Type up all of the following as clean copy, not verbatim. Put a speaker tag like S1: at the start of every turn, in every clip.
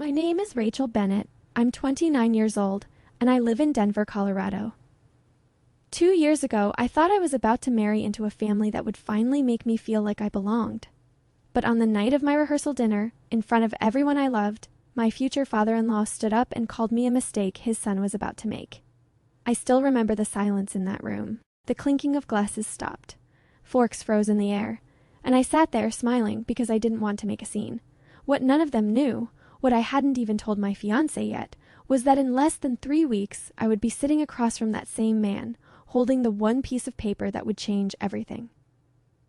S1: My name is Rachel Bennett. I'm 29 years old, and I live in Denver, Colorado. 2 years ago, I thought I was about to marry into a family that would finally make me feel like I belonged. But on the night of my rehearsal dinner, in front of everyone I loved, my future father-in-law stood up and called me a mistake his son was about to make. I still remember the silence in that room. The clinking of glasses stopped. Forks froze in the air, and I sat there smiling because I didn't want to make a scene. What none of them knew, what I hadn't even told my fiancé yet, was that in less than 3 weeks, I would be sitting across from that same man, holding the one piece of paper that would change everything.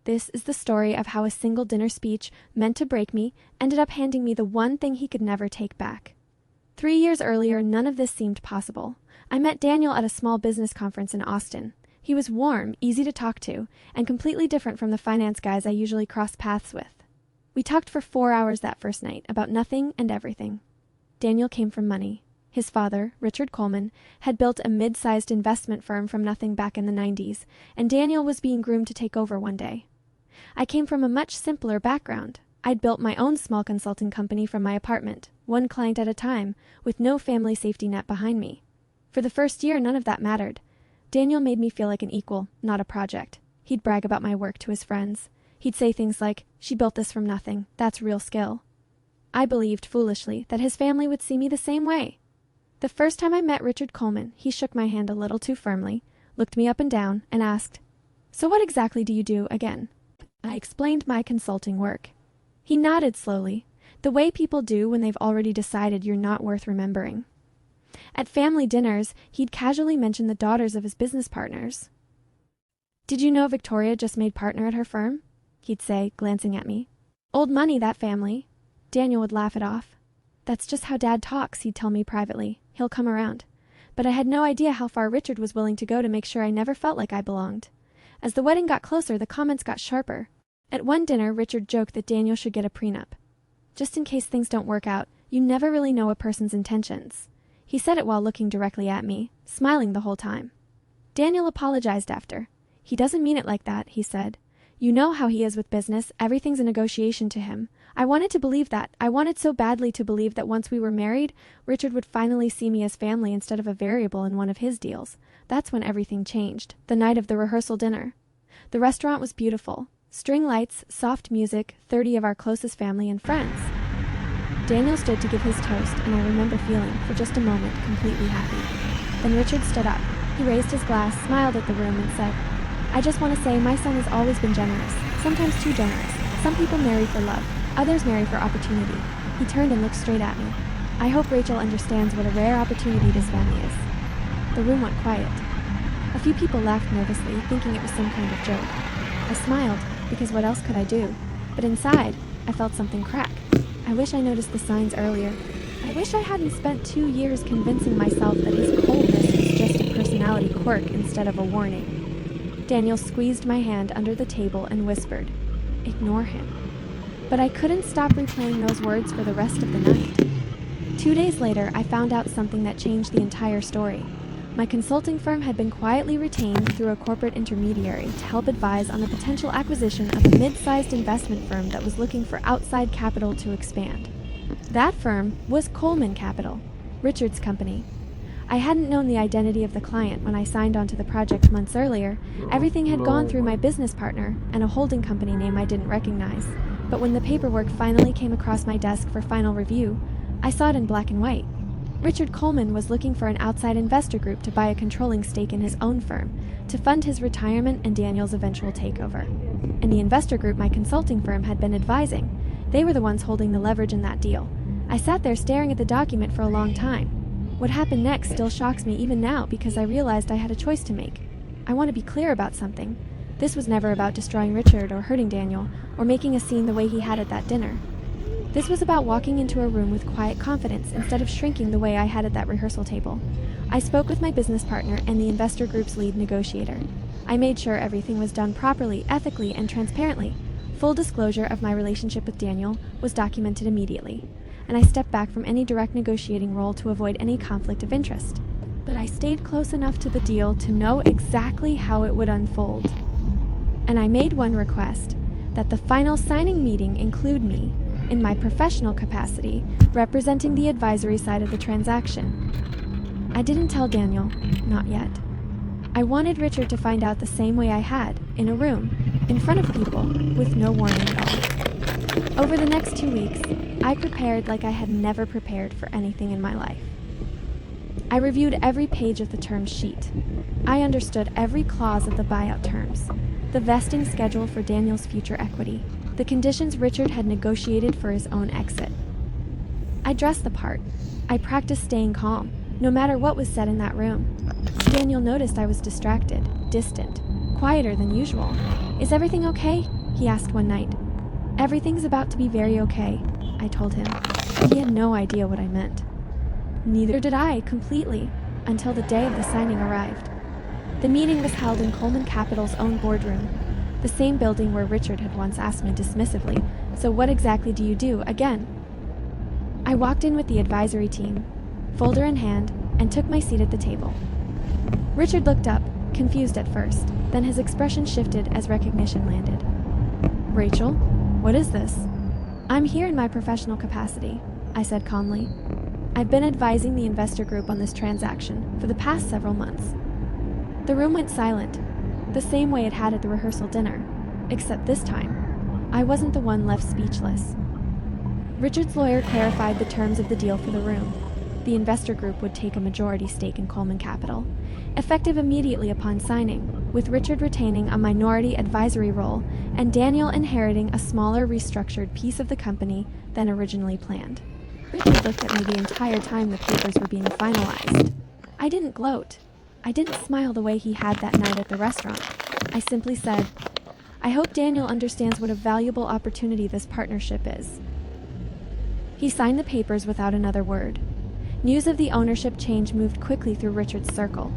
S1: This is the story of how a single dinner speech, meant to break me, ended up handing me the one thing he could never take back. 3 years earlier, none of this seemed possible. I met Daniel at a small business conference in Austin. He was warm, easy to talk to, and completely different from the finance guys I usually cross paths with. We talked for 4 hours that first night, about nothing and everything. Daniel came from money. His father, Richard Coleman, had built a mid-sized investment firm from nothing back in the 90s, and Daniel was being groomed to take over one day. I came from a much simpler background. I'd built my own small consulting company from my apartment, one client at a time, with no family safety net behind me. For the first year, none of that mattered. Daniel made me feel like an equal, not a project. He'd brag about my work to his friends. He'd say things like, "She built this from nothing. That's real skill." I believed, foolishly, that his family would see me the same way. The first time I met Richard Coleman, he shook my hand a little too firmly, looked me up and down, and asked, "So what exactly do you do again?" I explained my consulting work. He nodded slowly, the way people do when they've already decided you're not worth remembering. At family dinners, he'd casually mention the daughters of his business partners. "Did you know Victoria just made partner at her firm?" he'd say, glancing at me. "Old money, that family." Daniel would laugh it off. "That's just how Dad talks," he'd tell me privately. "He'll come around." But I had no idea how far Richard was willing to go to make sure I never felt like I belonged. As the wedding got closer, the comments got sharper. At one dinner, Richard joked that Daniel should get a prenup. Just in case things don't work out, you never really know a person's intentions. He said it while looking directly at me, smiling the whole time. Daniel apologized after. "He doesn't mean it like that," he said. "You know how he is with business. Everything's a negotiation to him." I wanted to believe that. I wanted so badly to believe that once we were married, Richard would finally see me as family instead of a variable in one of his deals. That's when everything changed, the night of the rehearsal dinner. The restaurant was beautiful. String lights, soft music, 30 of our closest family and friends. Daniel stood to give his toast, and I remember feeling, for just a moment, completely happy. Then Richard stood up. He raised his glass, smiled at the room, and said, "I just want to say my son has always been generous, sometimes too generous. Some people marry for love, others marry for opportunity." He turned and looked straight at me. "I hope Rachel understands what a rare opportunity this family is." The room went quiet. A few people laughed nervously, thinking it was some kind of joke. I smiled, because what else could I do? But inside, I felt something crack. I wish I noticed the signs earlier. I wish I hadn't spent 2 years convincing myself that his coldness was just a personality quirk instead of a warning. Daniel squeezed my hand under the table and whispered, "Ignore him." But I couldn't stop replaying those words for the rest of the night. 2 days later, I found out something that changed the entire story. My consulting firm had been quietly retained through a corporate intermediary to help advise on the potential acquisition of a mid-sized investment firm that was looking for outside capital to expand. That firm was Coleman Capital, Richard's company. I hadn't known the identity of the client when I signed onto the project months earlier. Everything had gone through my business partner and a holding company name I didn't recognize. But when the paperwork finally came across my desk for final review, I saw it in black and white. Richard Coleman was looking for an outside investor group to buy a controlling stake in his own firm, to fund his retirement and Daniel's eventual takeover. And the investor group my consulting firm had been advising, they were the ones holding the leverage in that deal. I sat there staring at the document for a long time. What happened next still shocks me even now because I realized I had a choice to make. I want to be clear about something. This was never about destroying Richard or hurting Daniel, or making a scene the way he had at that dinner. This was about walking into a room with quiet confidence instead of shrinking the way I had at that rehearsal table. I spoke with my business partner and the investor group's lead negotiator. I made sure everything was done properly, ethically, and transparently. Full disclosure of my relationship with Daniel was documented immediately, and I stepped back from any direct negotiating role to avoid any conflict of interest. But I stayed close enough to the deal to know exactly how it would unfold. And I made one request, that the final signing meeting include me, in my professional capacity, representing the advisory side of the transaction. I didn't tell Daniel, not yet. I wanted Richard to find out the same way I had, in a room, in front of people, with no warning at all. Over the next 2 weeks, I prepared like I had never prepared for anything in my life. I reviewed every page of the term sheet. I understood every clause of the buyout terms, the vesting schedule for Daniel's future equity, the conditions Richard had negotiated for his own exit. I dressed the part. I practiced staying calm, no matter what was said in that room. Daniel noticed I was distracted, distant, quieter than usual. "Is everything okay?" he asked one night. "Everything's about to be very okay," I told him. He had no idea what I meant. Neither did I, completely, until the day of the signing arrived. The meeting was held in Coleman Capital's own boardroom, the same building where Richard had once asked me dismissively, "So what exactly do you do, again?" I walked in with the advisory team, folder in hand, and took my seat at the table. Richard looked up, confused at first, then his expression shifted as recognition landed. "Rachel, what is this?" "I'm here in my professional capacity," I said calmly. "I've been advising the investor group on this transaction for the past several months." The room went silent, the same way it had at the rehearsal dinner, except this time, I wasn't the one left speechless. Richard's lawyer clarified the terms of the deal for the room. The investor group would take a majority stake in Coleman Capital, effective immediately upon signing, with Richard retaining a minority advisory role and Daniel inheriting a smaller restructured piece of the company than originally planned. Richard looked at me the entire time the papers were being finalized. I didn't gloat. I didn't smile the way he had that night at the restaurant. I simply said, "I hope Daniel understands what a valuable opportunity this partnership is." He signed the papers without another word. News of the ownership change moved quickly through Richard's circle.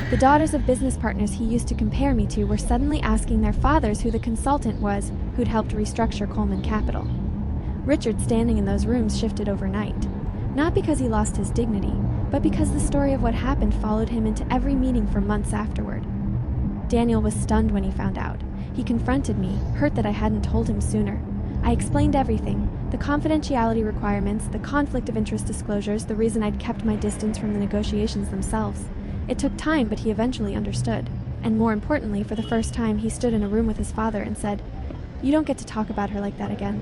S1: The daughters of business partners he used to compare me to were suddenly asking their fathers who the consultant was who'd helped restructure Coleman Capital. Richard's standing in those rooms shifted overnight, not because he lost his dignity, but because the story of what happened followed him into every meeting for months afterward. Daniel was stunned when he found out. He confronted me, hurt that I hadn't told him sooner. I explained everything, the confidentiality requirements, the conflict of interest disclosures, the reason I'd kept my distance from the negotiations themselves. It took time, but he eventually understood. And more importantly, for the first time, he stood in a room with his father and said, "You don't get to talk about her like that again."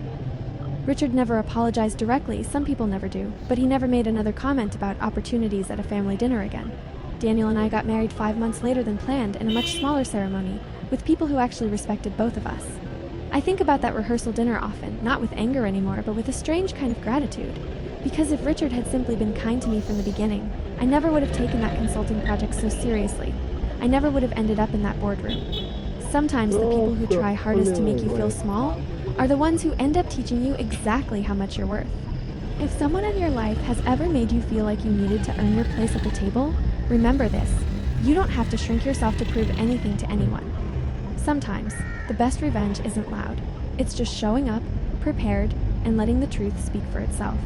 S1: Richard never apologized directly, some people never do, but he never made another comment about opportunities at a family dinner again. Daniel and I got married 5 months later than planned in a much smaller ceremony, with people who actually respected both of us. I think about that rehearsal dinner often, not with anger anymore, but with a strange kind of gratitude. Because if Richard had simply been kind to me from the beginning, I never would have taken that consulting project so seriously. I never would have ended up in that boardroom. Sometimes the people who try hardest to make you feel small are the ones who end up teaching you exactly how much you're worth. If someone in your life has ever made you feel like you needed to earn your place at the table, remember this: you don't have to shrink yourself to prove anything to anyone. Sometimes, the best revenge isn't loud. It's just showing up, prepared, and letting the truth speak for itself.